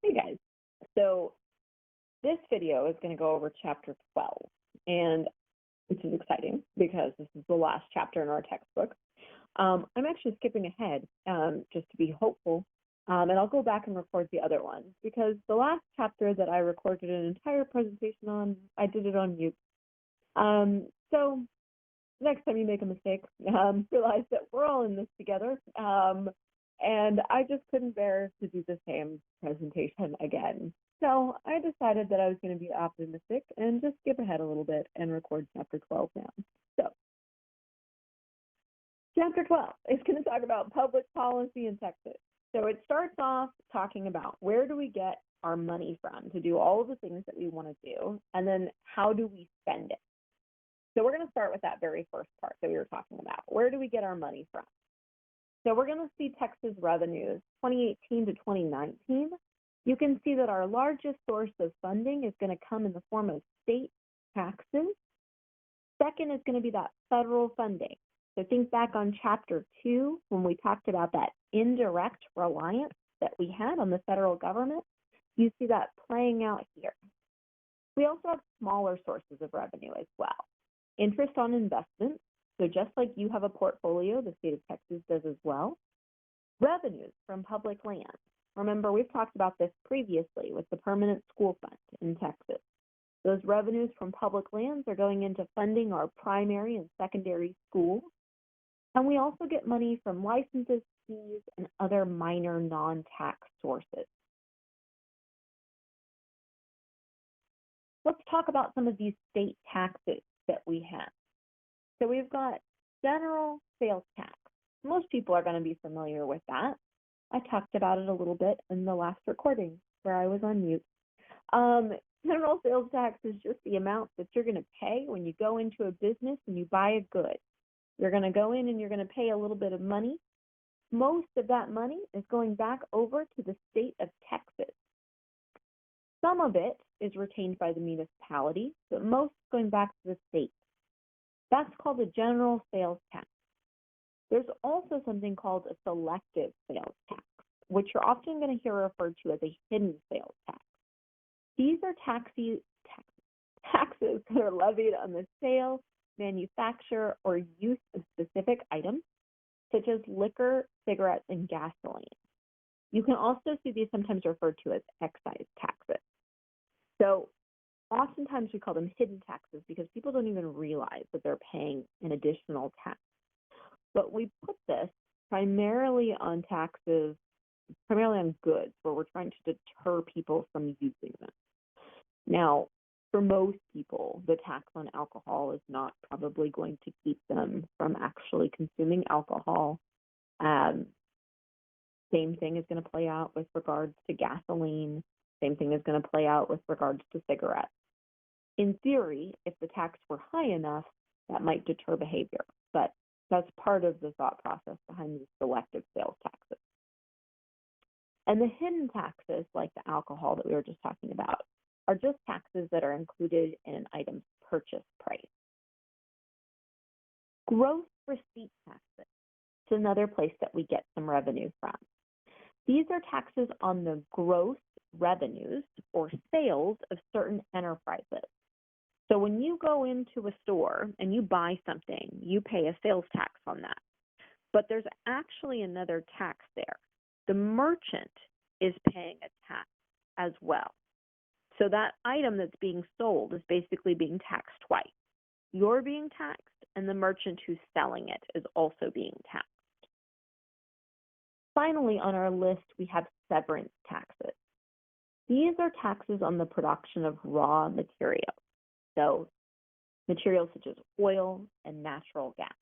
Hey guys, so this video is going to go over chapter 12, and which is exciting because this is the last chapter in our textbook. I'm actually skipping ahead just to be hopeful, and I'll go back and record the other one because the last chapter that I recorded an entire presentation on, I did it on mute. So next time you make a mistake, realize that we're all in this together. And I just couldn't bear to do the same presentation again. So I decided that I was going to be optimistic and just skip ahead a little bit and record chapter 12 now. So chapter 12 is going to talk about public policy in Texas. So it starts off talking about where do we get our money from to do all of the things that we want to do, and then how do we spend it. So we're going to start with that very first part that we were talking about. Where do we get our money from? So we're going to see Texas revenues 2018 to 2019. You can see that our largest source of funding is going to come in the form of state taxes. Second is going to be that federal funding. So think back on chapter 2 when we talked about that indirect reliance that we had on the federal government. You see that playing out here. We also have smaller sources of revenue as well. Interest on investments. So just like you have a portfolio, the state of Texas does as well. Revenues from public land. Remember, we've talked about this previously with the permanent school fund in Texas. Those revenues from public lands are going into funding our primary and secondary schools. And we also get money from licenses, fees, and other minor non-tax sources. Let's talk about some of these state taxes that we have. So we've got general sales tax. Most people are going to be familiar with that. I talked about it a little bit in the last recording where I was on mute. General sales tax is just the amount that you're going to pay when you go into a business and you buy a good. You're going to go in and you're going to pay a little bit of money. Most of that money is going back over to the state of Texas. Some of it is retained by the municipality, but most is going back to the state. That's called a general sales tax. There's also something called a selective sales tax, which you're often going to hear referred to as a hidden sales tax. These are taxes that are levied on the sale, manufacture, or use of specific items, such as liquor, cigarettes, and gasoline. You can also see these sometimes referred to as excise taxes. So oftentimes we call them hidden taxes because people don't even realize that they're paying an additional tax. But we put this primarily on taxes, primarily on goods, where we're trying to deter people from using them. Now, for most people, the tax on alcohol is not probably going to keep them from actually consuming alcohol. Same thing is going to play out with regards to gasoline. Same thing is going to play out with regards to cigarettes. In theory, if the tax were high enough, that might deter behavior, but that's part of the thought process behind these selective sales taxes. And the hidden taxes, like the alcohol that we were just talking about, are just taxes that are included in an item's purchase price. Gross receipt taxes is another place that we get some revenue from. These are taxes on the gross revenues or sales of certain enterprises. So when you go into a store and you buy something, you pay a sales tax on that. But there's actually another tax there. The merchant is paying a tax as well. So that item that's being sold is basically being taxed twice. You're being taxed, and the merchant who's selling it is also being taxed. Finally, on our list, we have severance taxes. These are taxes on the production of raw materials. So materials such as oil and natural gas.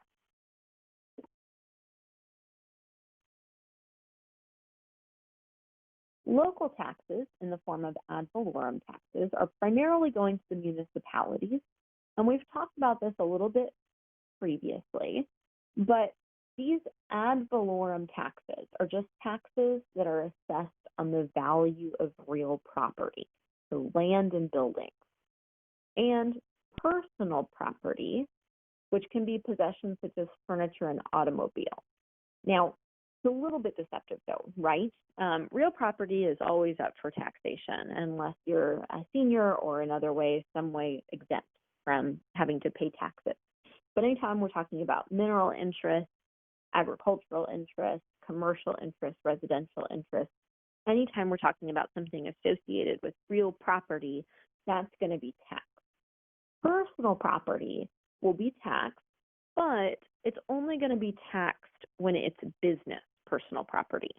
Local taxes in the form of ad valorem taxes are primarily going to the municipalities. And we've talked about this a little bit previously, but these ad valorem taxes are just taxes that are assessed on the value of real property, so land and buildings. And personal property, which can be possessions such as furniture and automobile. Now, It's a little bit deceptive though, right? Real property is always up for taxation unless you're a senior or in other ways, some way exempt from having to pay taxes. But anytime we're talking about mineral interest, agricultural interest, commercial interest, residential interest, anytime we're talking about something associated with real property, that's going to be taxed. Personal property will be taxed, but it's only going to be taxed when it's business personal property.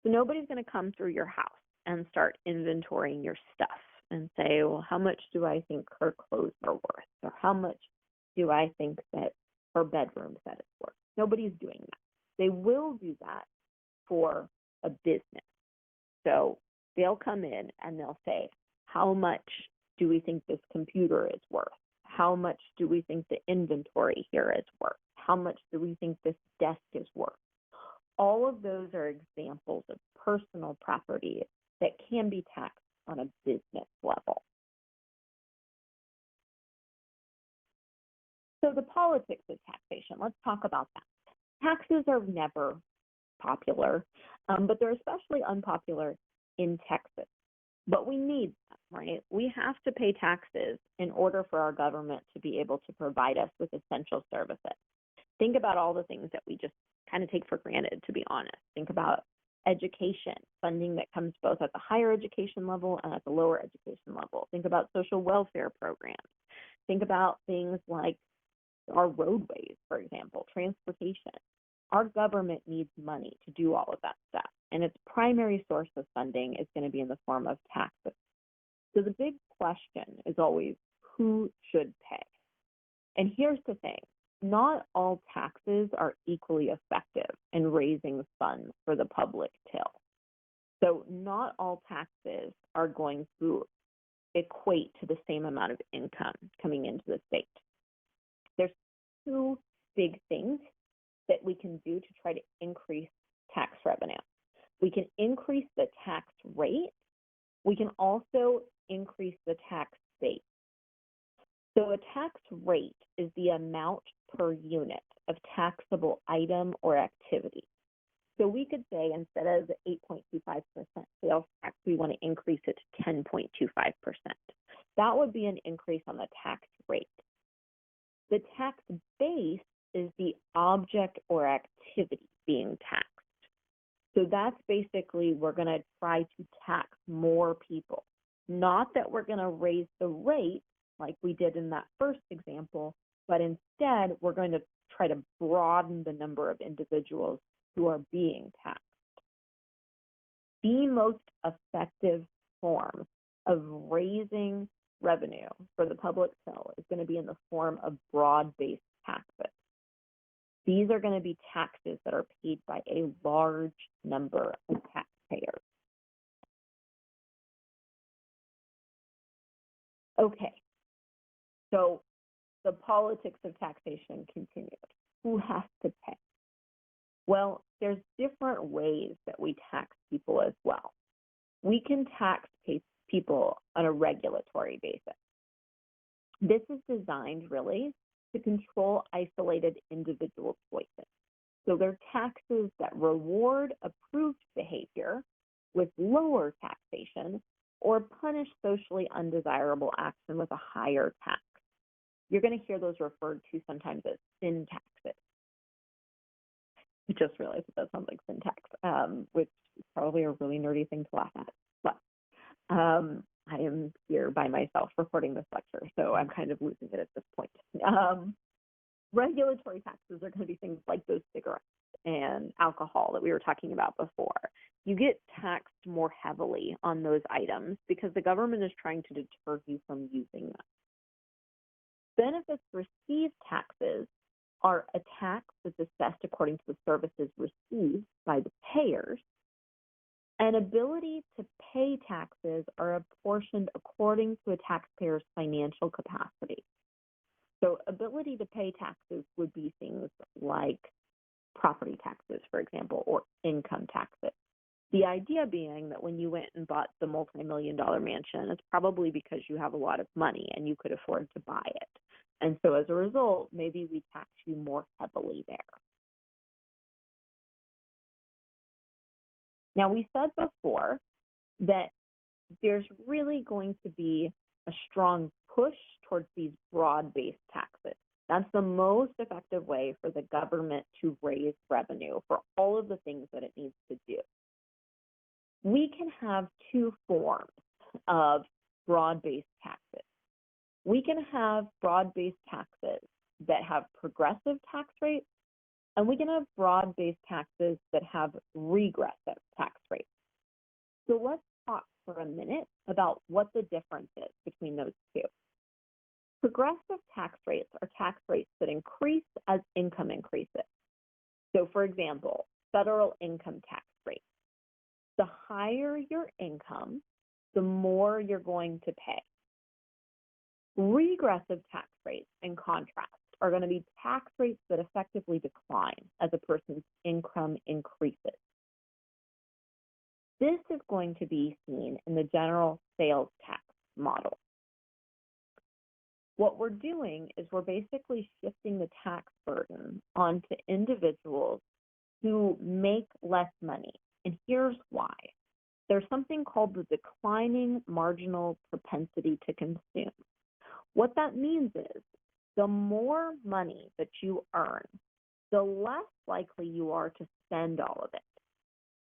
So nobody's going to come through your house and start inventorying your stuff and say, well, how much do I think her clothes are worth? Or how much do I think that her bedroom set is worth? Nobody's doing that. They will do that for a business. So they'll come in and they'll say, how much do we think this computer is worth? How much do we think the inventory here is worth? How much do we think this desk is worth? All of those are examples of personal property that can be taxed on a business level. So the politics of taxation, let's talk about that. Taxes are never popular, but they're especially unpopular in Texas. But we need them, right? We have to pay taxes in order for our government to be able to provide us with essential services. Think about all the things that we just kind of take for granted, to be honest. Think about education, funding that comes both at the higher education level and at the lower education level. Think about social welfare programs. Think about things like our roadways, for example, transportation. Our government needs money to do all of that stuff, and its primary source of funding is going to be in the form of taxes. So the big question is always, who should pay? And here's the thing. Not all taxes are equally effective in raising funds for the public till. So not all taxes are going to equate to the same amount of income coming into the state. There's two big things that we can do to try to increase tax revenue. We can increase the tax rate. We can also increase the tax base. So a tax rate is the amount per unit of taxable item or activity. So we could say instead of the 8.25% sales tax, we want to increase it to 10.25%. That would be an increase on the tax rate. The tax base is the object or activity being taxed. So that's basically, we're going to try to tax more people. Not that we're going to raise the rate like we did in that first example, but instead we're going to try to broaden the number of individuals who are being taxed. The most effective form of raising revenue for the public till is going to be in the form of broad-based taxes. These are going to be taxes that are paid by a large number of taxpayers. Okay, so the politics of taxation continued. Who has to pay? Well, there's different ways that we tax people as well. We can tax people on a regulatory basis. This is designed really to control isolated individual choices. So they're taxes that reward approved behavior with lower taxation or punish socially undesirable action with a higher tax. You're going to hear those referred to sometimes as sin taxes. I just realized that sounds like syntax, which is probably a really nerdy thing to laugh at. But I am here by myself recording this lecture, so I'm kind of losing it at this point. Regulatory taxes are going to be things like those cigarettes and alcohol that we were talking about before. You get taxed more heavily on those items because the government is trying to deter you from using them. Benefits received taxes are a tax that's assessed according to the services received by the payers, and ability to pay taxes are apportioned according to a taxpayer's financial capacity. So ability to pay taxes would be things like property taxes, for example, or income taxes. The idea being that when you went and bought the multi-million-dollar mansion, it's probably because you have a lot of money and you could afford to buy it. And so as a result, maybe we tax you more heavily there. Now, we said before that there's really going to be a strong push towards these broad-based taxes. That's the most effective way for the government to raise revenue for all of the things that it needs to do. We can have two forms of broad-based taxes. We can have broad-based taxes that have progressive tax rates, and we can have broad-based taxes that have regressive tax rates. So let's talk for a minute about what the difference is between those two. Progressive tax rates are tax rates that increase as income increases. So, for example, federal income tax rate. The higher your income, the more you're going to pay. Regressive tax rates, in contrast, are going to be tax rates that effectively decline as a person's income increases. This is going to be seen in the general sales tax model. What we're doing is we're basically shifting the tax burden onto individuals who make less money. And here's why. There's something called the declining marginal propensity to consume. What that means is the more money that you earn, the less likely you are to spend all of it.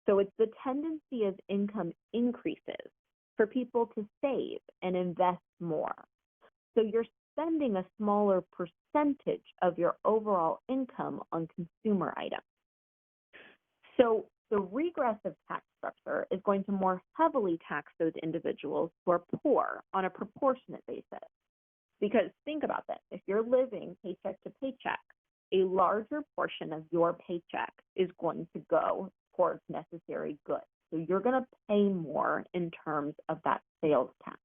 So it's the tendency as income increases for people to save and invest more. So you're spending a smaller percentage of your overall income on consumer items. So the regressive tax structure is going to more heavily tax those individuals who are poor on a proportionate basis. Because think about this, if you're living paycheck to paycheck, a larger portion of your paycheck is going to go towards necessary goods. So you're going to pay more in terms of that sales tax.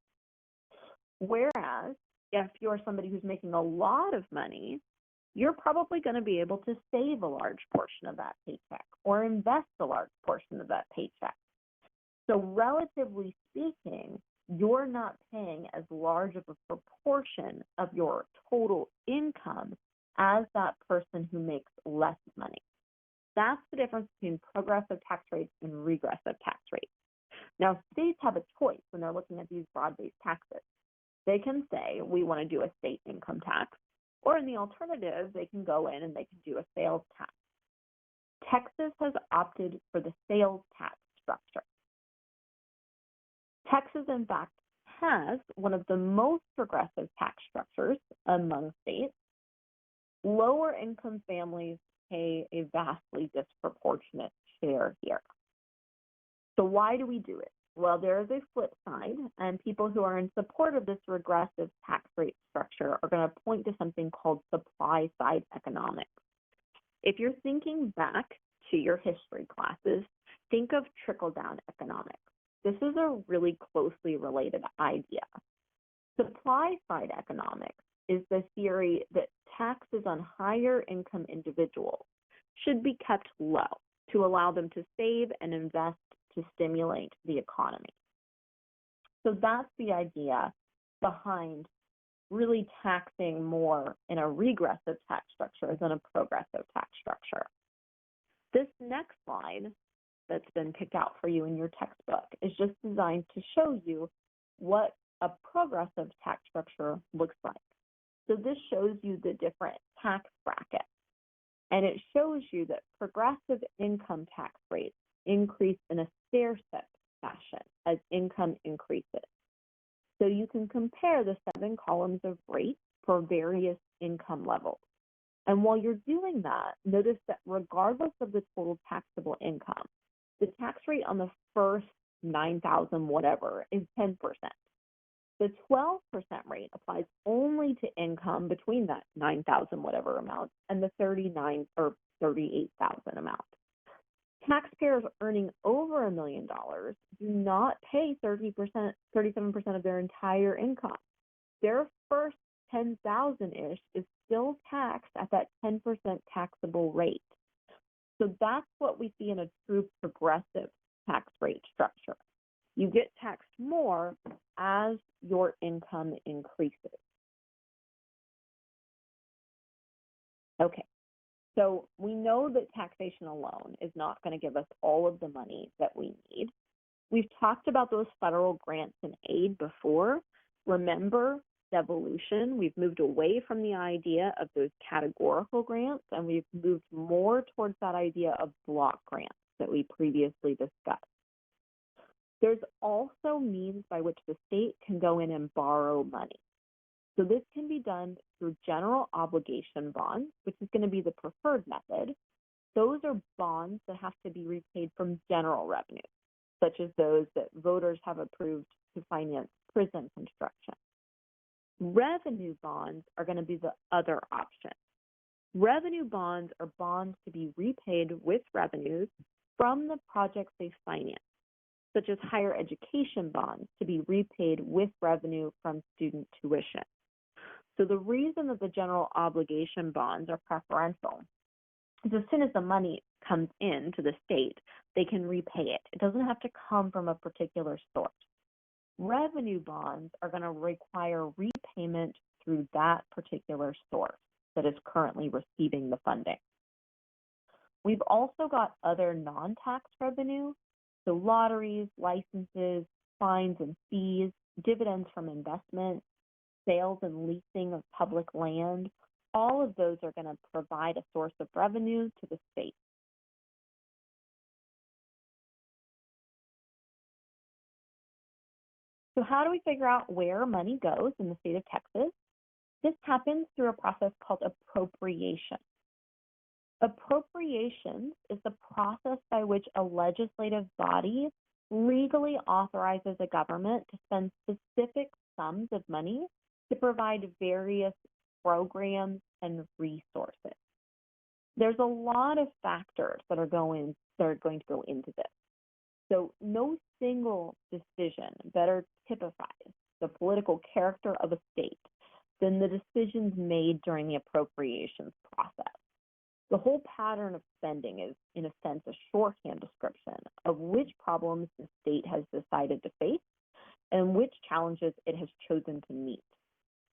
Whereas if you're somebody who's making a lot of money, you're probably going to be able to save a large portion of that paycheck or invest a large portion of that paycheck. So relatively speaking, you're not paying as large of a proportion of your total income as that person who makes less money. That's the difference between progressive tax rates and regressive tax rates. Now, states have a choice when they're looking at these broad-based taxes. They can say, we want to do a state income tax, or in the alternative, they can go in and they can do a sales tax. Texas has opted for the sales tax structure. Texas, in fact, has one of the most progressive tax structures among states. Lower income families pay a vastly disproportionate share here. So why do we do it? Well, there is a flip side, and people who are in support of this regressive tax rate structure are going to point to something called supply side economics. If you're thinking back to your history classes, think of trickle-down economics. This is a really closely related idea. Supply side economics is the theory that taxes on higher income individuals should be kept low to allow them to save and invest to stimulate the economy. So that's the idea behind really taxing more in a regressive tax structure than a progressive tax structure. This next slide that's been picked out for you in your textbook is just designed to show you what a progressive tax structure looks like. So this shows you the different tax brackets, and it shows you that progressive income tax rates increase in a stair-step fashion as income increases. So you can compare the 7 columns of rates for various income levels. And while you're doing that, notice that regardless of the total taxable income, the tax rate on the first 9,000 whatever is 10%. The 12% rate applies only to income between that 9,000 whatever amount and the 39 or 38,000 amount. Taxpayers earning over $1 million do not pay 37% of their entire income. Their first 10,000-ish is still taxed at that 10% taxable rate. So that's what we see in a true progressive tax rate structure. You get taxed more as your income increases. Okay, So we know that taxation alone is not going to give us all of the money that we need. We've talked about those federal grants and aid before. Remember, devolution, we've moved away from the idea of those categorical grants, and we've moved more towards that idea of block grants that we previously discussed. There's also means by which the state can go in and borrow money. So this can be done through general obligation bonds, which is going to be the preferred method. Those are bonds that have to be repaid from general revenue, such as those that voters have approved to finance prison construction. Revenue bonds are going to be the other option. Revenue bonds are bonds to be repaid with revenues from the projects they finance, such as higher education bonds to be repaid with revenue from student tuition. So the reason that the general obligation bonds are preferential is as soon as the money comes in to the state, they can repay it. It doesn't have to come from a particular source. Revenue bonds are going to require repayment through that particular source that is currently receiving the funding. We've also got other non-tax revenue, so lotteries, licenses, fines and fees, dividends from investment, sales and leasing of public land. All of those are going to provide a source of revenue to the state. So how do we figure out where money goes in the state of Texas? This happens through a process called appropriation. Appropriations is the process by which a legislative body legally authorizes a government to spend specific sums of money to provide various programs and resources. There's a lot of factors that are going to go into this. So no single decision better typifies the political character of a state than the decisions made during the appropriations process. The whole pattern of spending is, in a sense, a shorthand description of which problems the state has decided to face and which challenges it has chosen to meet.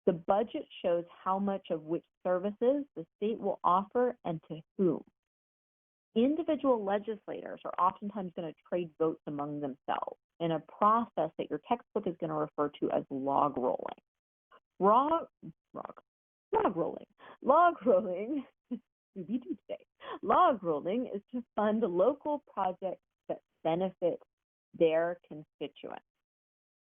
The budget shows how much of which services the state will offer and to whom. Individual legislators are oftentimes going to trade votes among themselves in a process that your textbook is going to refer to as log rolling. Log rolling is to fund local projects that benefit their constituents.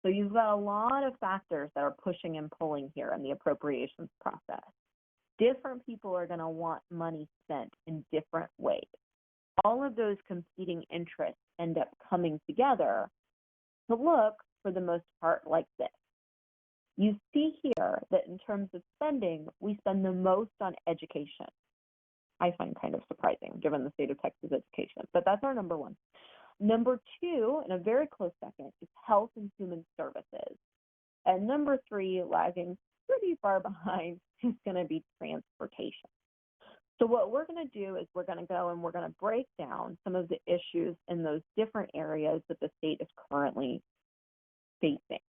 So you've got a lot of factors that are pushing and pulling here in the appropriations process. Different people are going to want money spent in different ways. All of those competing interests end up coming together to look, for the most part, like this. You see here that in terms of spending, we spend the most on education. I find kind of surprising given the state of Texas education, but that's our number one. Number two, in a very close second, is health and human services. And number three, lagging pretty far behind, is going to be transportation. So what we're going to do is we're going to go and we're going to break down some of the issues in those different areas that the state is currently facing.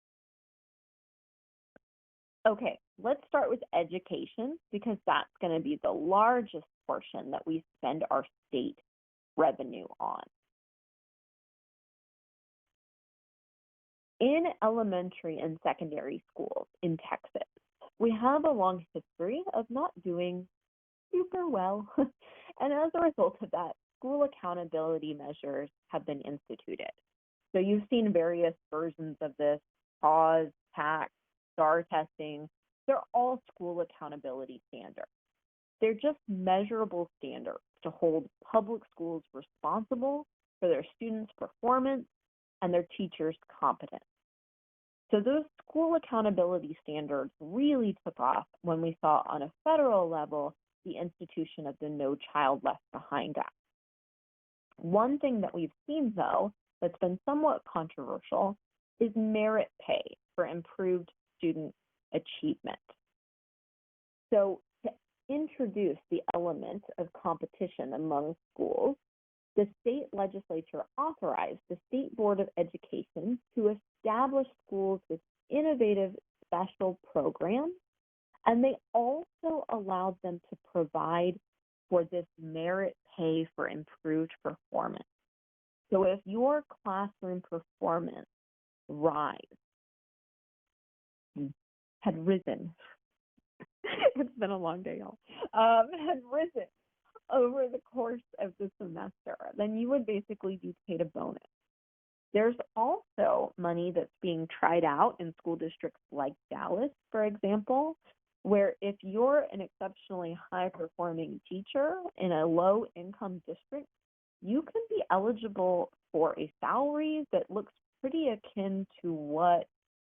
Okay, let's start with education because that's going to be the largest portion that we spend our state revenue on. In elementary and secondary schools in Texas, we have a long history of not doing super well. And as a result of that, school accountability measures have been instituted. So you've seen various versions of this: pause, tax, STAR testing. They're all school accountability standards. They're just measurable standards to hold public schools responsible for their students' performance and their teachers' competence. So those school accountability standards really took off when we saw on a federal level the institution of the No Child Left Behind Act. One thing that we've seen, though, that's been somewhat controversial is merit pay for improved student achievement. So to introduce the element of competition among schools, the state legislature authorized the State Board of Education to establish schools with innovative special programs, and they also allowed them to provide for this merit pay for improved performance. So if your classroom performance had risen, it's been a long day, y'all, had risen over the course of the semester, then you would basically be paid a bonus. There's also money that's being tried out in school districts like Dallas, for example, where if you're an exceptionally high-performing teacher in a low-income district, you can be eligible for a salary that looks pretty akin to what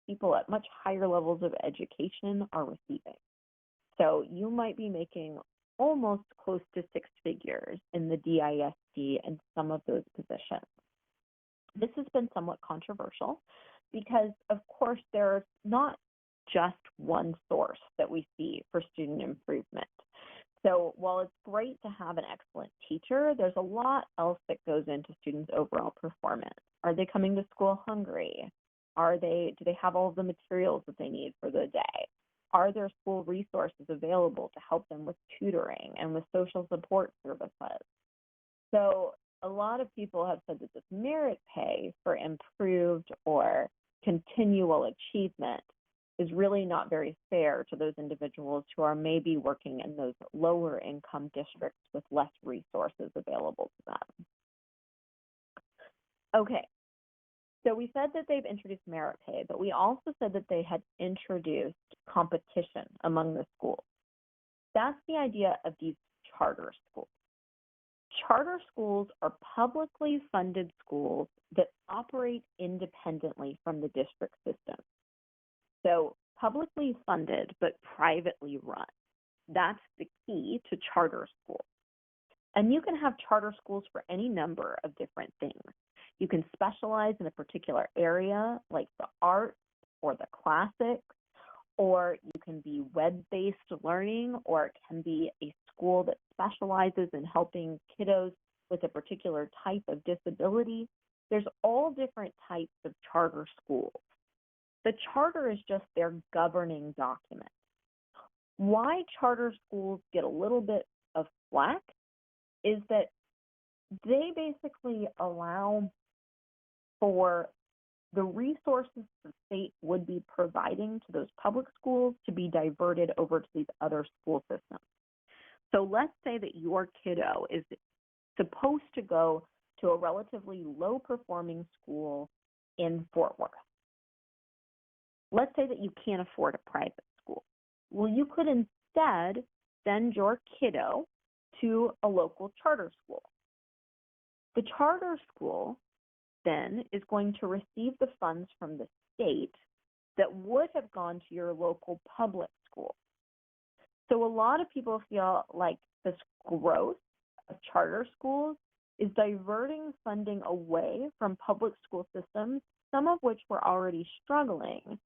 people at much higher levels of education are receiving. So you might be making almost close to six figures in the DISD and some of those positions. This has been somewhat controversial because, of course, there's not just one source that we see for student improvement. So while it's great to have an excellent teacher, there's a lot else that goes into students' overall performance. Are they coming to school hungry? Do they have all of the materials that they need for the day? Are there school resources available to help them with tutoring and with social support services? So a lot of people have said that this merit pay for improved or continual achievement is really not very fair to those individuals who are maybe working in those lower income districts with less resources available to them. Okay, so we said that they've introduced merit pay, but we also said that they had introduced competition among the schools. That's the idea of these charter schools. Charter schools are publicly funded schools that operate independently from the district system. So publicly funded but privately run. That's the key to charter schools. And you can have charter schools for any number of different things. You can specialize in a particular area like the arts or the classics, or you can be web-based learning, or it can be a school that specializes in helping kiddos with a particular type of disability. There's all different types of charter schools. The charter is just their governing document. Why charter schools get a little bit of flack is that they basically allow for the resources the state would be providing to those public schools to be diverted over to these other school systems. So let's say that your kiddo is supposed to go to a relatively low-performing school in Fort Worth. Let's say that you can't afford a private school. Well, you could instead send your kiddo to a local charter school. The charter school then is going to receive the funds from the state that would have gone to your local public school. So a lot of people feel like this growth of charter schools is diverting funding away from public school systems, some of which were already struggling,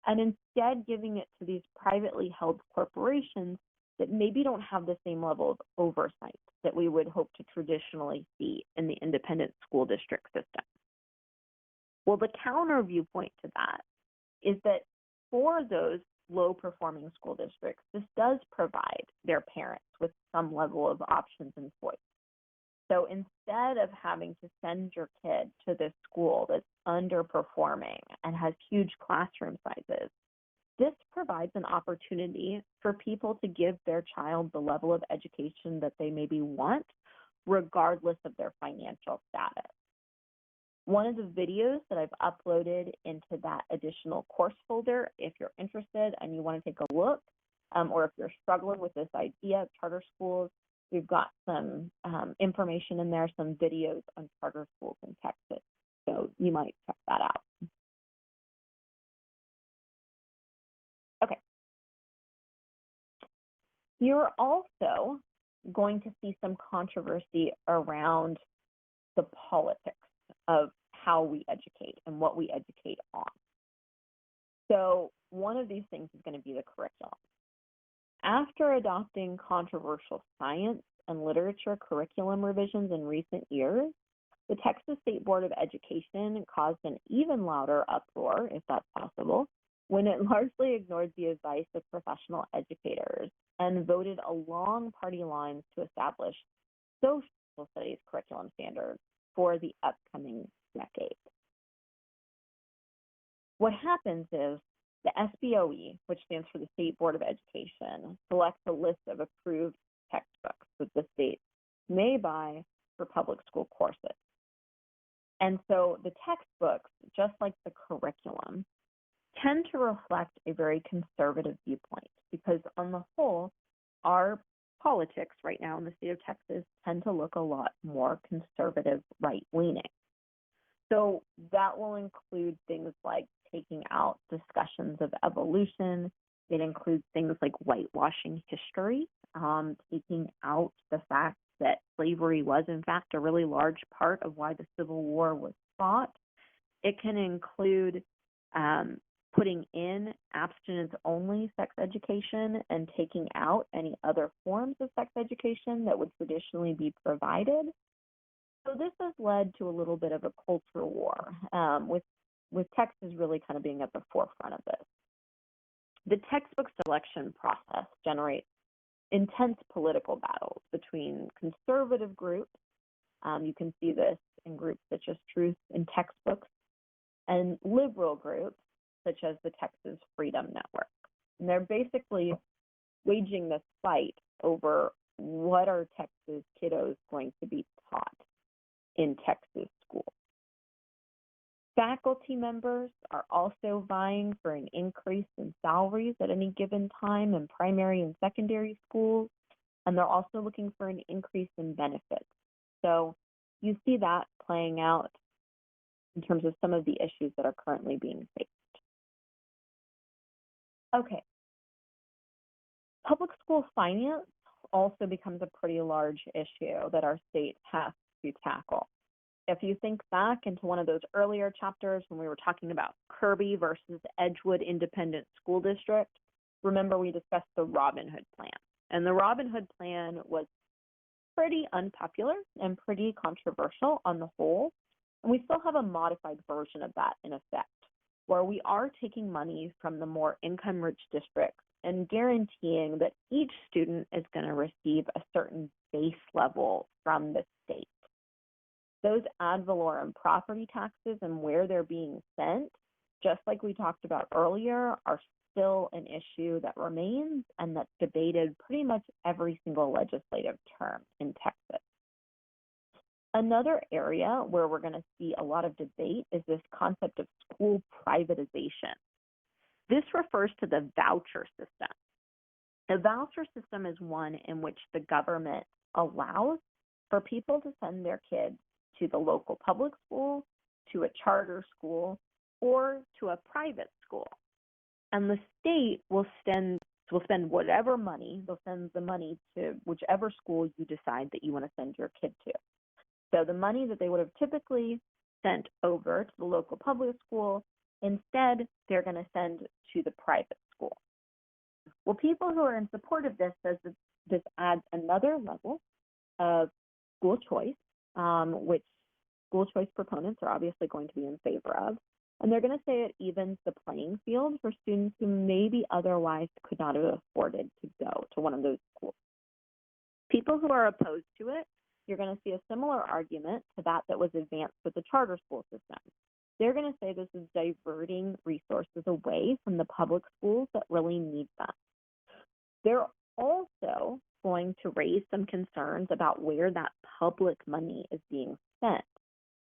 and instead giving it to these privately held corporations that maybe don't have the same level of oversight that we would hope to traditionally see in the independent school district system. Well, the counter viewpoint to that is that for those low-performing school districts, this does provide their parents with some level of options and choice. So instead of having to send your kid to this school that's underperforming and has huge classroom sizes, this provides an opportunity for people to give their child the level of education that they maybe want, regardless of their financial status. One of the videos that I've uploaded into that additional course folder, if you're interested and you want to take a look, or if you're struggling with this idea of charter schools, we've got some information in there, some videos on charter schools in Texas. So you might check that out. Okay. You're also going to see some controversy around the politics of how we educate and what we educate on. So one of these things is going to be the curriculum. After adopting controversial science and literature curriculum revisions in recent years, the Texas State Board of Education caused an even louder uproar, if that's possible, when it largely ignored the advice of professional educators and voted along party lines to establish social studies curriculum standards for the upcoming decade. What happens is the SBOE, which stands for the State Board of Education, selects a list of approved textbooks that the state may buy for public school courses. And so the textbooks, just like the curriculum, tend to reflect a very conservative viewpoint because on the whole, our politics right now in the state of Texas tend to look a lot more conservative, right-leaning. So that will include things like taking out discussions of evolution. It includes things like whitewashing history, taking out the fact that slavery was, in fact, a really large part of why the Civil War was fought. It can include putting in abstinence-only sex education and taking out any other forms of sex education that would traditionally be provided. So this has led to a little bit of a culture war, with Texas really kind of being at the forefront of this. The textbook selection process generates intense political battles between conservative groups. You can see this in groups such as Truth in Textbooks, and liberal groups such as the Texas Freedom Network. And they're basically waging this fight over what are Texas kiddos going to be taught in Texas schools. Faculty members are also vying for an increase in salaries at any given time in primary and secondary schools, and they're also looking for an increase in benefits. So you see that playing out in terms of some of the issues that are currently being faced. Okay. Public school finance also becomes a pretty large issue that our state has to tackle. If you think back into one of those earlier chapters when we were talking about Kirby versus Edgewood Independent School District, remember we discussed the Robin Hood Plan. And the Robin Hood Plan was pretty unpopular and pretty controversial on the whole. And we still have a modified version of that in effect, where we are taking money from the more income-rich districts and guaranteeing that each student is going to receive a certain base level from the state. Those ad valorem property taxes and where they're being sent, just like we talked about earlier, are still an issue that remains and that's debated pretty much every single legislative term in Texas. Another area where we're going to see a lot of debate is this concept of school privatization. This refers to the voucher system. The voucher system is one in which the government allows for people to send their kids to the local public school, to a charter school, or to a private school. And the state will spend whatever money, they'll send the money to whichever school you decide that you want to send your kid to. So the money that they would have typically sent over to the local public school, instead they're going to send to the private school. Well, people who are in support of this says that this adds another level of school choice, which school choice proponents are obviously going to be in favor of. And they're going to say it evens the playing field for students who maybe otherwise could not have afforded to go to one of those schools. People who are opposed to it, you're going to see a similar argument to that was advanced with the charter school system. They're going to say this is diverting resources away from the public schools that really need them. They're also going to raise some concerns about where that public money is being spent.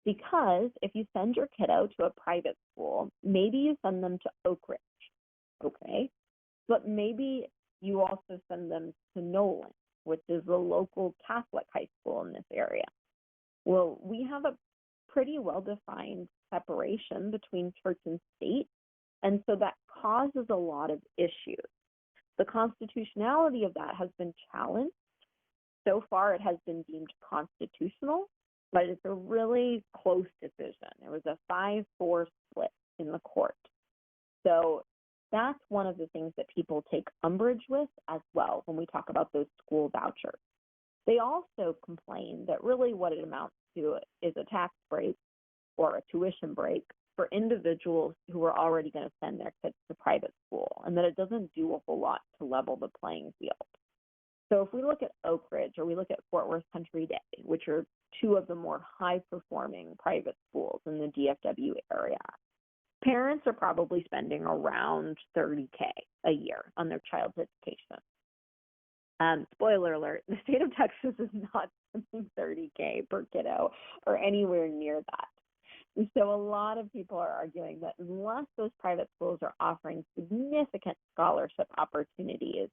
Because if you send your kiddo to a private school, maybe you send them to Oak Ridge, okay? But maybe you also send them to Nolan, which is the local Catholic high school in this area. Well, we have a pretty well-defined separation between church and state, and so that causes a lot of issues. The constitutionality of that has been challenged. So far, it has been deemed constitutional, but it's a really close decision. It was a 5-4 split in the court. So that's one of the things that people take umbrage with as well when we talk about those school vouchers. They also complain that really what it amounts to is a tax break or a tuition break for individuals who are already going to send their kids to private school, and that it doesn't do a whole lot to level the playing field. So if we look at Oak Ridge or we look at Fort Worth Country Day, which are two of the more high-performing private schools in the DFW area, parents are probably spending around $30K a year on their child's education. Spoiler alert, the state of Texas is not spending $30K per kiddo or anywhere near that. And so a lot of people are arguing that unless those private schools are offering significant scholarship opportunities,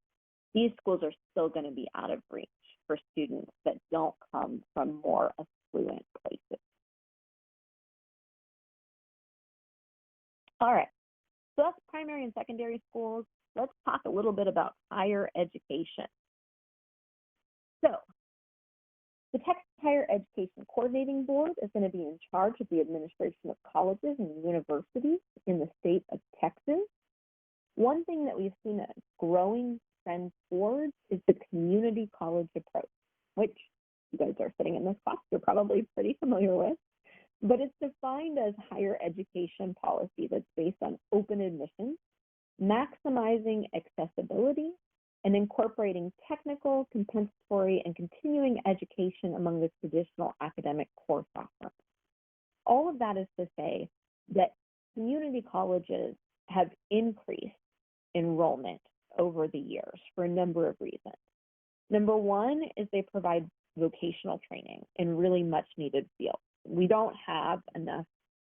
these schools are still going to be out of reach for students that don't come from more affluent places. All right, so that's primary and secondary schools. Let's talk a little bit about higher education. So the Texas Higher Education Coordinating Board is going to be in charge of the administration of colleges and universities in the state of Texas. One thing that we've seen a growing trend towards is the community college approach, which you guys are sitting in this class, you're probably pretty familiar with, but it's defined as higher education policy that's based on open admissions, maximizing accessibility, and incorporating technical, compensatory, and continuing education among the traditional academic course offerings. All of that is to say that community colleges have increased enrollment over the years for a number of reasons. Number one is they provide vocational training in really much needed fields. We don't have enough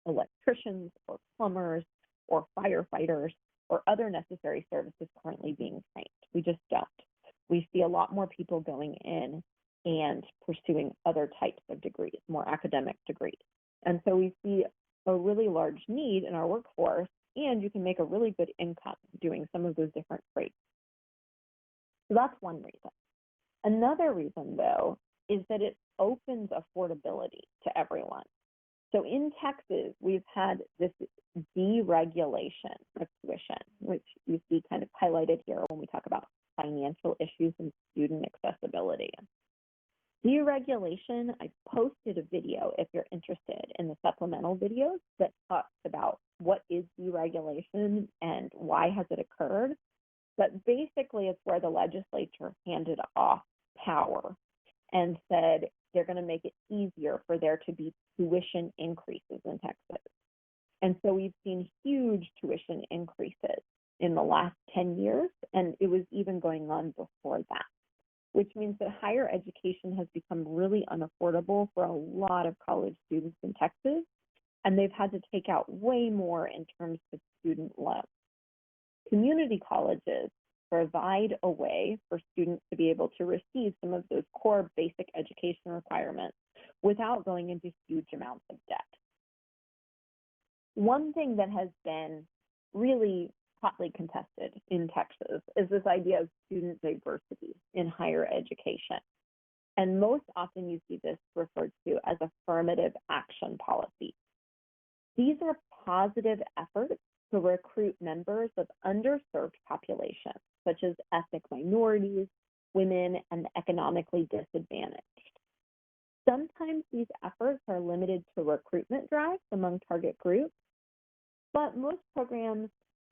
electricians or plumbers or firefighters or other necessary services currently being trained. We just don't. We see a lot more people going in and pursuing other types of degrees, more academic degrees. And so we see a really large need in our workforce, and you can make a really good income doing some of those different trades. So that's one reason. Another reason, though, is that it opens affordability to everyone. So in Texas, we've had this deregulation of tuition, which you see kind of highlighted here when we talk about financial issues and student accessibility. Deregulation, I posted a video if you're interested in the supplemental videos that talks about what is deregulation and why has it occurred. But basically, it's where the legislature handed off power and said they're going to make it easier for there to be tuition increases in Texas. And so we've seen huge tuition increases in the last 10 years, and it was even going on before that, which means that higher education has become really unaffordable for a lot of college students in Texas, and they've had to take out way more in terms of student loans. Community colleges provide a way for students to be able to receive some of those core basic education requirements without going into huge amounts of debt. One thing that has been really hotly contested in Texas is this idea of student diversity in higher education. And most often you see this referred to as affirmative action policy. These are positive efforts to recruit members of underserved populations, such as ethnic minorities, women, and the economically disadvantaged. Sometimes these efforts are limited to recruitment drives among target groups, but most programs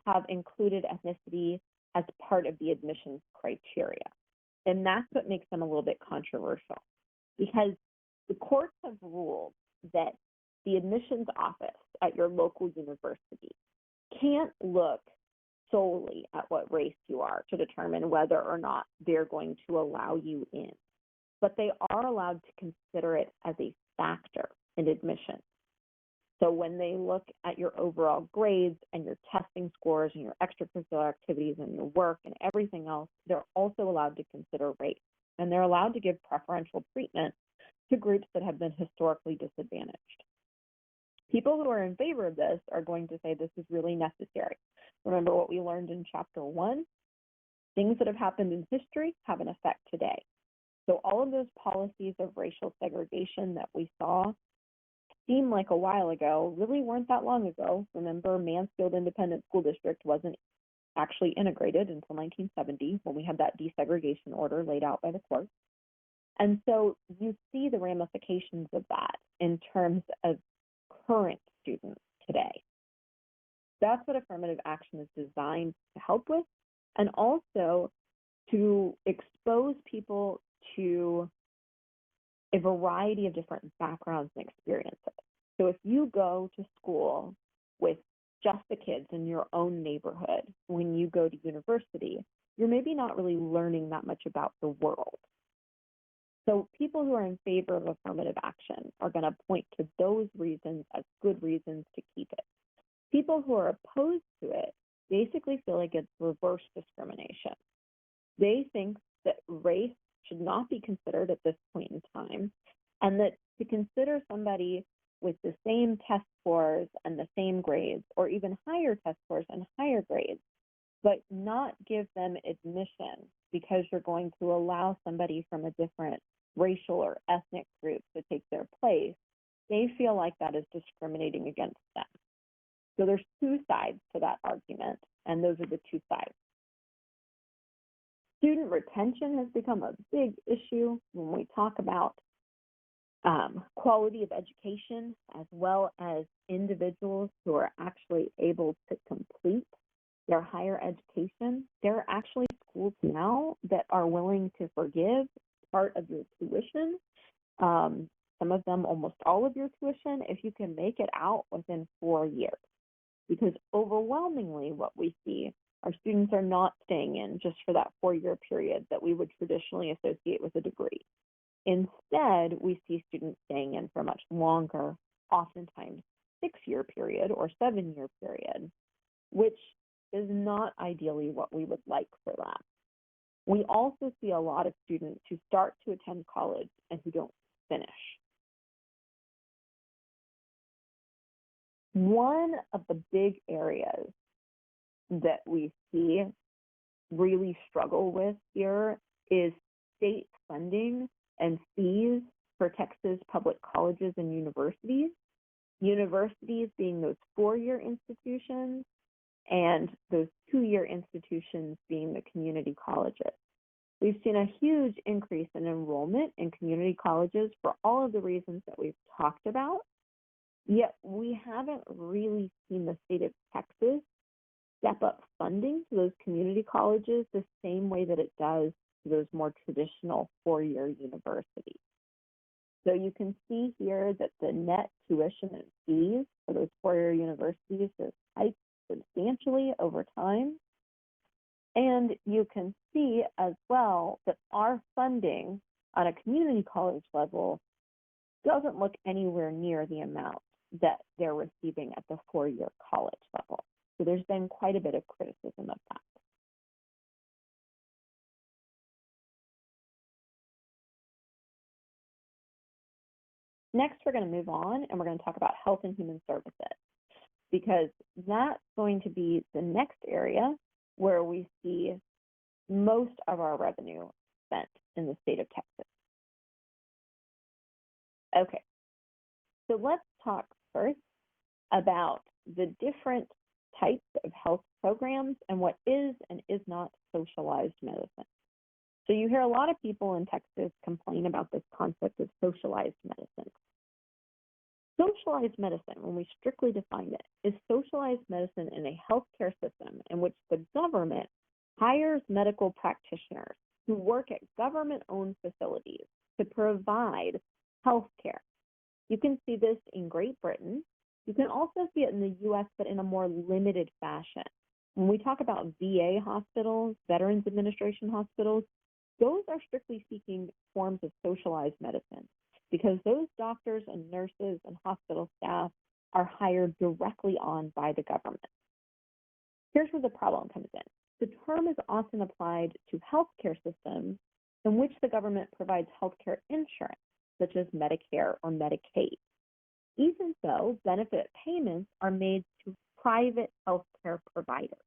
have included ethnicity as part of the admissions criteria. And that's what makes them a little bit controversial, because the courts have ruled that the admissions office at your local university can't look solely at what race you are to determine whether or not they're going to allow you in. But they are allowed to consider it as a factor in admissions. So when they look at your overall grades and your testing scores and your extracurricular activities and your work and everything else, they're also allowed to consider race. And they're allowed to give preferential treatment to groups that have been historically disadvantaged. People who are in favor of this are going to say this is really necessary. Remember what we learned in chapter 1? Things that have happened in history have an effect today. So all of those policies of racial segregation that we saw seem like a while ago really weren't that long ago. Remember, Mansfield Independent School District wasn't actually integrated until 1970 when we had that desegregation order laid out by the court. And so you see the ramifications of that in terms of current students today. that's what affirmative action is designed to help with, and also to expose people to a variety of different backgrounds and experiences. So if you go to school with just the kids in your own neighborhood, when you go to university, you're maybe not really learning that much about the world. So people who are in favor of affirmative action are going to point to those reasons as good reasons to keep it. People who are opposed to it basically feel like it's reverse discrimination. They think that race should not be considered at this point in time, and that to consider somebody with the same test scores and the same grades, or even higher test scores and higher grades, but not give them admission because you're going to allow somebody from a different racial or ethnic group to take their place, they feel like that is discriminating against them. So there's two sides to that argument, and those are the two sides. Student retention has become a big issue when we talk about quality of education, as well as individuals who are actually able to complete their higher education. There are actually schools now that are willing to forgive part of your tuition, some of them almost all of your tuition, if you can make it out within 4 years. Because overwhelmingly what we see, our students are not staying in just for that 4-year period that we would traditionally associate with a degree. Instead, we see students staying in for a much longer, oftentimes 6-year period or 7-year period, which is not ideally what we would like for them. We also see a lot of students who start to attend college and who don't finish. One of the big areas that we see really struggle with here is state funding and fees for Texas public colleges and universities. Universities being those 4-year institutions, and those 2-year institutions being the community colleges. We've seen a huge increase in enrollment in community colleges for all of the reasons that we've talked about, yet we haven't really seen the state of Texas step up funding to those community colleges the same way that it does to those more traditional 4-year universities. So you can see here that the net tuition and fees for those 4-year universities has hiked substantially over time. And you can see as well that our funding on a community college level doesn't look anywhere near the amount that they're receiving at the 4-year college level. So there's been quite a bit of criticism of that. Next, we're going to move on and we're going to talk about health and human services, because that's going to be the next area where we see most of our revenue spent in the state of Texas. Okay, so let's talk first about the different types of health programs and what is and is not socialized medicine. So you hear a lot of people in Texas complain about this concept of socialized medicine. Socialized medicine, when we strictly define it, is socialized medicine in a healthcare system in which the government hires medical practitioners who work at government-owned facilities to provide healthcare. You can see this in Great Britain. You can also see it in the U.S., but in a more limited fashion. When we talk about VA hospitals, Veterans Administration hospitals, those are strictly speaking forms of socialized medicine, because those doctors and nurses and hospital staff are hired directly on by the government. Here's where the problem comes in. The term is often applied to healthcare systems in which the government provides healthcare insurance, such as Medicare or Medicaid. Even so, benefit payments are made to private healthcare providers.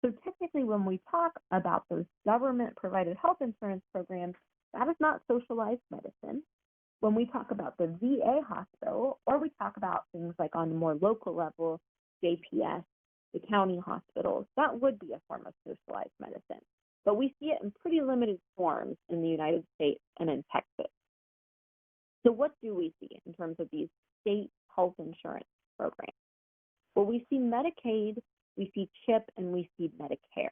So technically, when we talk about those government-provided health insurance programs, that is not socialized medicine. When we talk about the VA hospital, or we talk about things like on a more local level, JPS, the county hospitals, that would be a form of socialized medicine. But we see it in pretty limited forms in the United States and in Texas. So what do we see in terms of these state health insurance programs? Well, we see Medicaid, we see CHIP, and we see Medicare.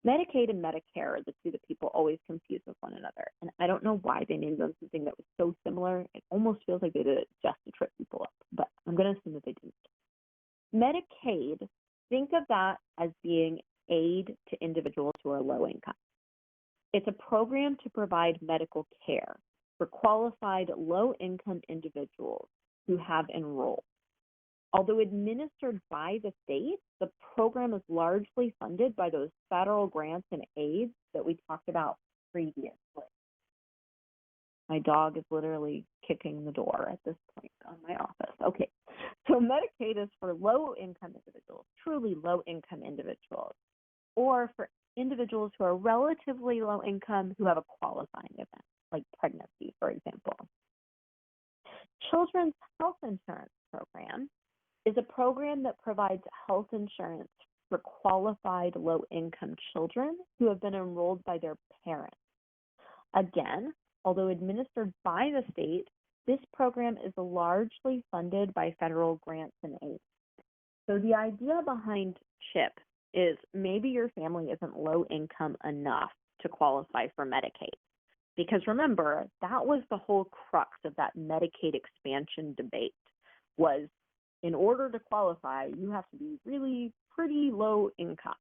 Medicaid and Medicare are the two that people always confuse with one another. And I don't know why they named them something that was so similar. It almost feels like they did it just to trip people up, but I'm going to assume that they didn't. Medicaid, think of that as being aid to individuals who are low income. It's a program to provide medical care for qualified low-income individuals who have enrolled. Although administered by the state, the program is largely funded by those federal grants and aids that we talked about previously. My dog is literally kicking the door at this point on my office. Okay, so Medicaid is for low-income individuals, truly low-income individuals, or for individuals who are relatively low income who have a qualifying event, like pregnancy, for example. Children's Health Insurance Program is a program that provides health insurance for qualified low-income children who have been enrolled by their parents. Again, although administered by the state, this program is largely funded by federal grants and aid. So the idea behind CHIP is maybe your family isn't low income enough to qualify for Medicaid. Because remember, that was the whole crux of that Medicaid expansion debate, was in order to qualify, you have to be really pretty low income.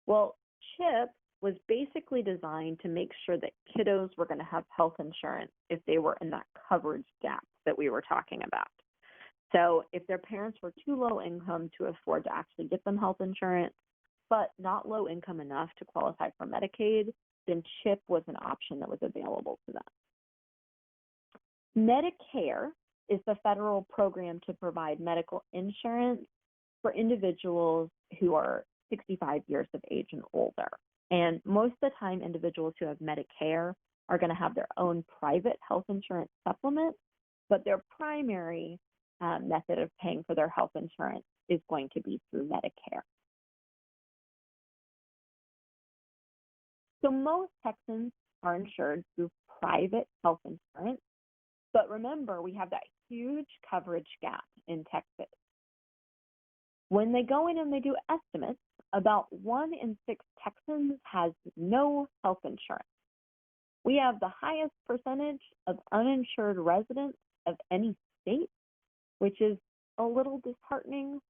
Well, CHIP was basically designed to make sure that kiddos were going to have health insurance if they were in that coverage gap that we were talking about. So if their parents were too low income to afford to actually get them health insurance, but not low income enough to qualify for Medicaid, then CHIP was an option that was available to them. Medicare is the federal program to provide medical insurance for individuals who are 65 years of age and older. And most of the time, individuals who have Medicare are going to have their own private health insurance supplement, but their primary method of paying for their health insurance is going to be through Medicare. So most Texans are insured through private health insurance, but remember, we have that huge coverage gap in Texas. When they go in and they do estimates, about 1 in 6 Texans has no health insurance. We have the highest percentage of uninsured residents of any state, which is a little disheartening,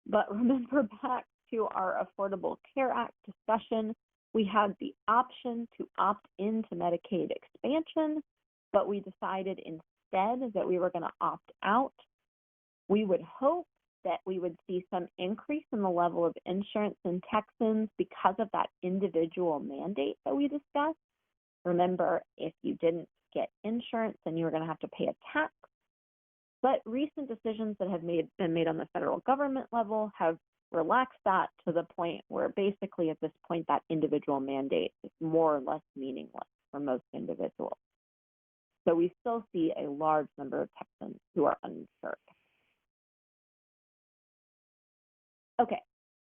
but remember back to our Affordable Care Act discussion, we had the option to opt into Medicaid expansion, but we decided instead that we were going to opt out. We would hope that we would see some increase in the level of insurance in Texans because of that individual mandate that we discussed. Remember, if you didn't get insurance, then you were going to have to pay a tax. But recent decisions that have been made on the federal government level have relaxed that to the point where basically at this point that individual mandate is more or less meaningless for most individuals. So we still see a large number of Texans who are uninsured. Okay,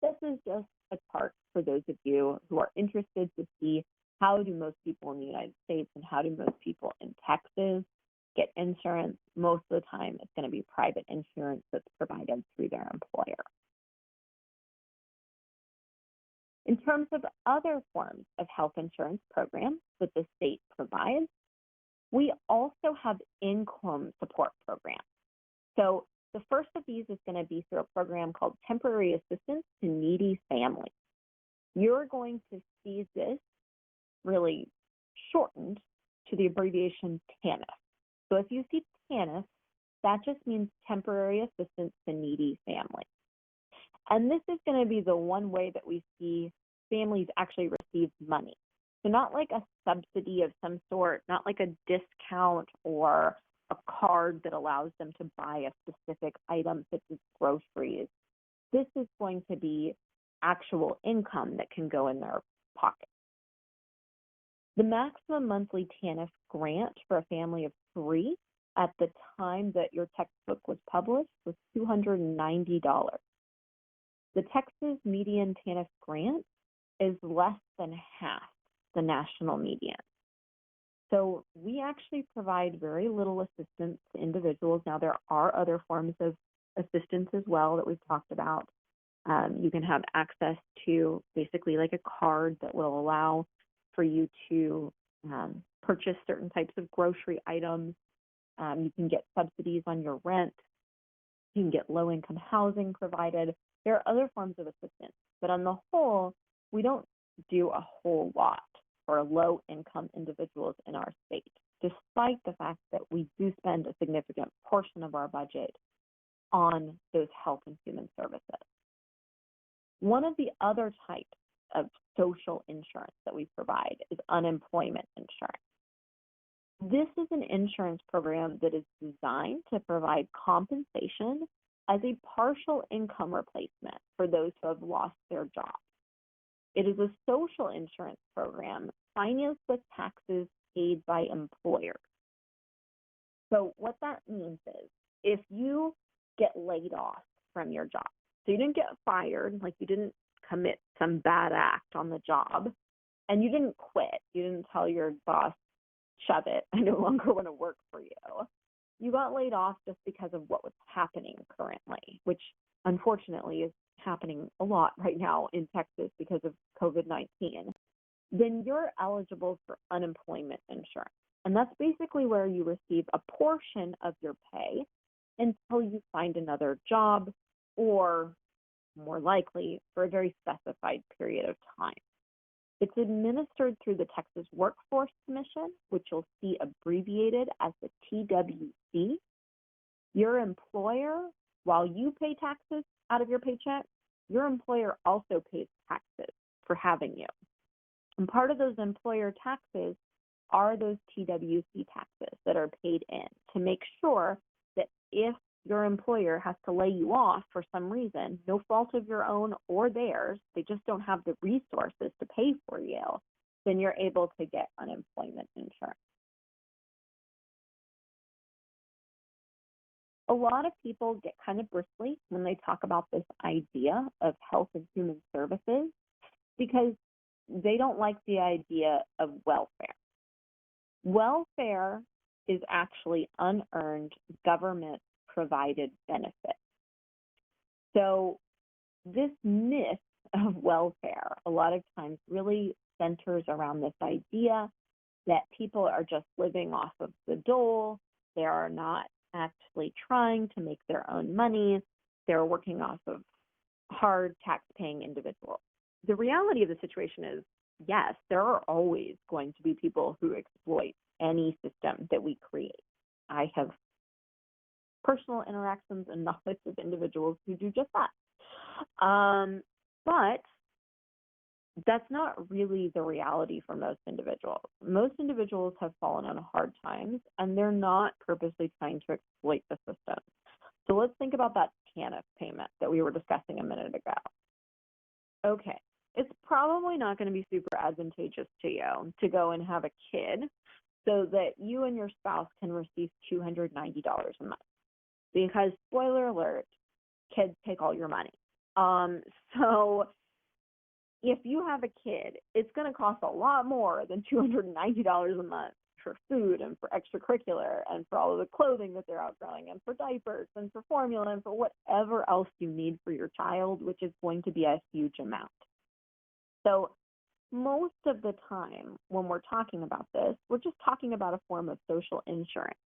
this is just a chart for those of you who are interested to see how do most people in the United States and how do most people in Texas get insurance. Most of the time, it's going to be private insurance that's provided through their employer. In terms of other forms of health insurance programs that the state provides, we also have income support programs. So the first of these is going to be through a program called Temporary Assistance to Needy Families. You're going to see this really shortened to the abbreviation TANF. So if you see TANF, that just means Temporary Assistance to Needy Families. And this is going to be the one way that we see families actually receive money. So not like a subsidy of some sort, not like a discount or a card that allows them to buy a specific item such as groceries. This is going to be actual income that can go in their pocket. The maximum monthly TANF grant for a family of 3 at the time that your textbook was published was $290. The Texas median TANF grant is less than half the national median. So we actually provide very little assistance to individuals. Now, there are other forms of assistance as well that we've talked about. You can have access to basically like a card that will allow for you to purchase certain types of grocery items. You can get subsidies on your rent. You can get low-income housing provided. There are other forms of assistance, but on the whole, we don't do a whole lot for low-income individuals in our state, despite the fact that we do spend a significant portion of our budget on those health and human services. One of the other types of social insurance that we provide is unemployment insurance. This is an insurance program that is designed to provide compensation as a partial income replacement for those who have lost their jobs. It is a social insurance program financed with taxes paid by employers. So what that means is if you get laid off from your job, so you didn't get fired, like you didn't commit some bad act on the job, and you didn't quit, you didn't tell your boss, shove it, I no longer want to work for you. You got laid off just because of what was happening currently, which unfortunately is happening a lot right now in Texas because of COVID-19, then you're eligible for unemployment insurance. And that's basically where you receive a portion of your pay until you find another job, or more likely for a very specified period of time. It's administered through the Texas Workforce Commission, which you'll see abbreviated as the TWC. Your employer, while you pay taxes out of your paycheck, your employer also pays taxes for having you. And part of those employer taxes are those TWC taxes that are paid in to make sure that if your employer has to lay you off for some reason, no fault of your own or theirs, they just don't have the resources to pay for you, then you're able to get unemployment insurance. A lot of people get kind of bristly when they talk about this idea of health and human services because they don't like the idea of welfare. Welfare is actually unearned government-provided benefit. So this myth of welfare a lot of times really centers around this idea that people are just living off of the dole. They are not actually trying to make their own money. They're working off of hard tax-paying individuals. The reality of the situation is, yes, there are always going to be people who exploit any system that we create. I have personal interactions and knowledge of individuals who do just that. But that's not really the reality for most individuals. Most individuals have fallen on hard times, and they're not purposely trying to exploit the system. So let's think about that TANF payment that we were discussing a minute ago. Okay, it's probably not going to be super advantageous to you to go and have a kid so that you and your spouse can receive $290 a month. Because, spoiler alert, kids take all your money. So if you have a kid, it's going to cost a lot more than $290 a month for food and for extracurricular and for all of the clothing that they're outgrowing and for diapers and for formula and for whatever else you need for your child, which is going to be a huge amount. So most of the time when we're talking about this, we're just talking about a form of social insurance.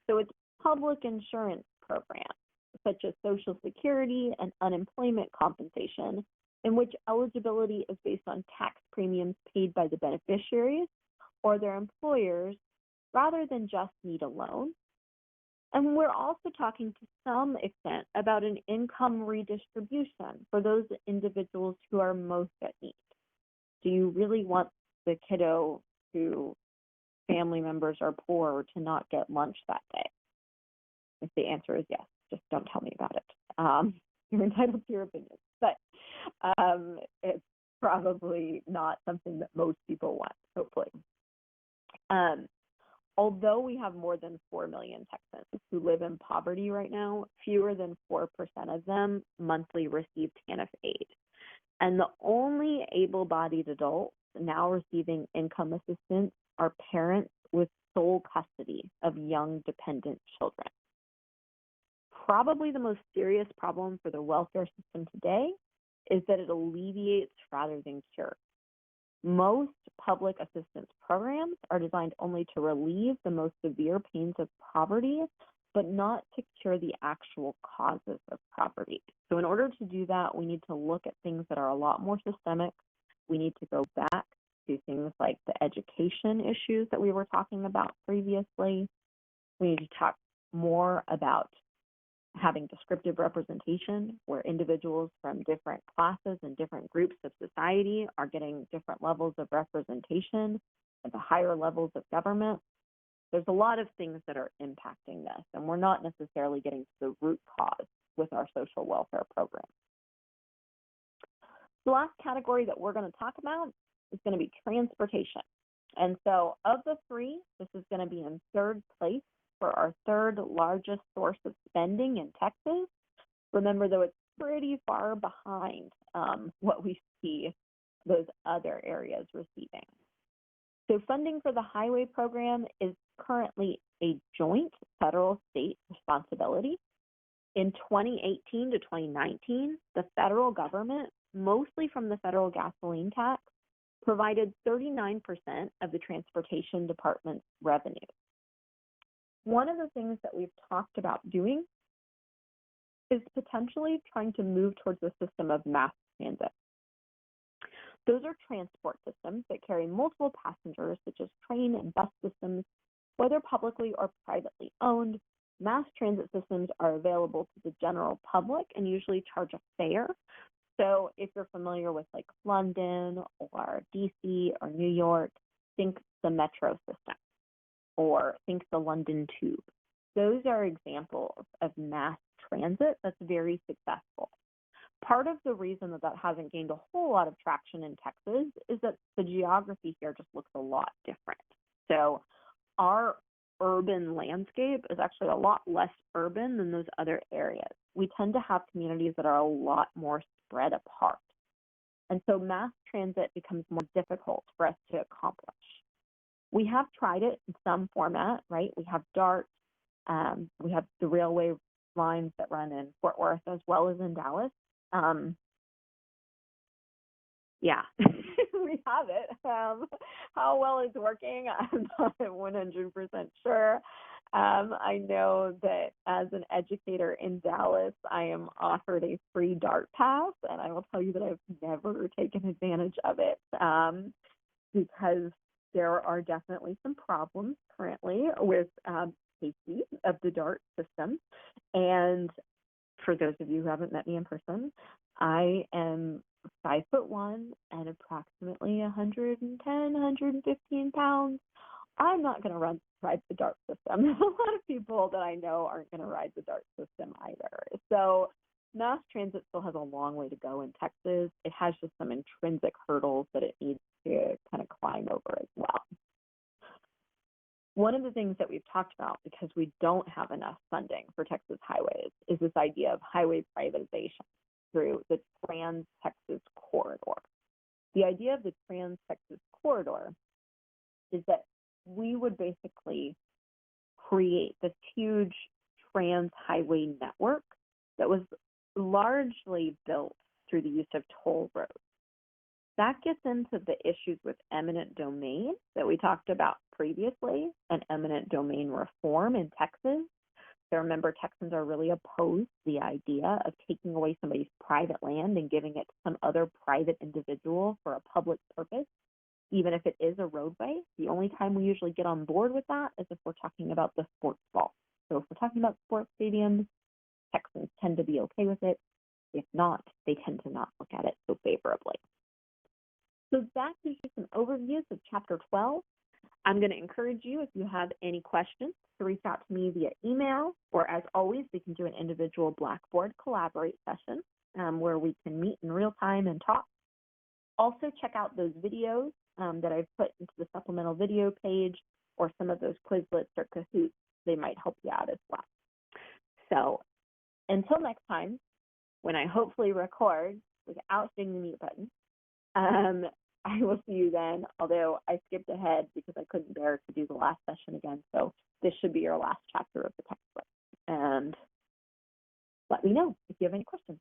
So it's public insurance programs such as Social Security and unemployment compensation, in which eligibility is based on tax premiums paid by the beneficiaries or their employers rather than just need a loan. And we're also talking to some extent about an income redistribution for those individuals who are most at need. Do you really want the kiddo whose family members are poor to not get lunch that day? If the answer is yes, just don't tell me about it. You're entitled to your opinion, but it's probably not something that most people want, hopefully. Although we have more than 4 million Texans who live in poverty right now, fewer than 4% of them monthly receive TANF aid. And the only able-bodied adults now receiving income assistance are parents with sole custody of young dependent children. probably the most serious problem for the welfare system today is that it alleviates rather than cures. Most public assistance programs are designed only to relieve the most severe pains of poverty, but not to cure the actual causes of poverty. So in order to do that, we need to look at things that are a lot more systemic. We need to go back to things like the education issues that we were talking about previously. We need to talk more about having descriptive representation, where individuals from different classes and different groups of society are getting different levels of representation at the higher levels of government. There's a lot of things that are impacting this, and we're not necessarily getting to the root cause with our social welfare program. The last category that we're going to talk about is going to be transportation. And so of the three, this is going to be in third place for our third largest source of spending in Texas. Remember, though, it's pretty far behind what we see those other areas receiving. So funding for the highway program is currently a joint federal-state responsibility. In 2018 to 2019, the federal government, mostly from the federal gasoline tax, provided 39% of the transportation department's revenue. One of the things that we've talked about doing is potentially trying to move towards a system of mass transit. Those are transport systems that carry multiple passengers, such as train and bus systems, whether publicly or privately owned. Mass transit systems are available to the general public and usually charge a fare. So if you're familiar with like London or DC or New York, think the metro system, or think the London Tube. Those are examples of mass transit that's very successful. Part of the reason that hasn't gained a whole lot of traction in Texas is that the geography here just looks a lot different. So our urban landscape is actually a lot less urban than those other areas. We tend to have communities that are a lot more spread apart. And so mass transit becomes more difficult for us to accomplish. We have tried it in some format, right? We have DART, we have the railway lines that run in Fort Worth as well as in Dallas. Yeah, we have it. How well it's working, I'm not 100% sure. I know that as an educator in Dallas, I am offered a free DART pass, and I will tell you that I've never taken advantage of it because there are definitely some problems currently with safety of the DART system. And for those of you who haven't met me in person, I am 5'1" and approximately 110, 115 pounds. I'm not going to ride the DART system. A lot of people that I know aren't going to ride the DART system either. So mass transit still has a long way to go in Texas. It has just some intrinsic hurdles that it needs to kind of climb over as well. One of the things that we've talked about, because we don't have enough funding for Texas highways, is this idea of highway privatization through the Trans-Texas Corridor. The idea of the Trans-Texas Corridor is that we would basically create this huge trans-highway network that was largely built through the use of toll roads. That gets into the issues with eminent domain that we talked about previously, and eminent domain reform in Texas. So remember, Texans are really opposed to the idea of taking away somebody's private land and giving it to some other private individual for a public purpose, even if it is a roadway. The only time we usually get on board with that is if we're talking about the sports ball. So if we're talking about sports stadiums, Texans tend to be okay with it. If not, they tend to not look at it so favorably. So that gives you some overviews of Chapter 12. I'm going to encourage you, if you have any questions, to reach out to me via email, or as always, we can do an individual Blackboard Collaborate session where we can meet in real time and talk. Also, check out those videos that I've put into the supplemental video page, or some of those Quizlets or Kahoots. They might help you out as well. So until next time, when I hopefully record without hitting the mute button, I will see you then, although I skipped ahead because I couldn't bear to do the last session again. So this should be your last chapter of the textbook. And let me know if you have any questions.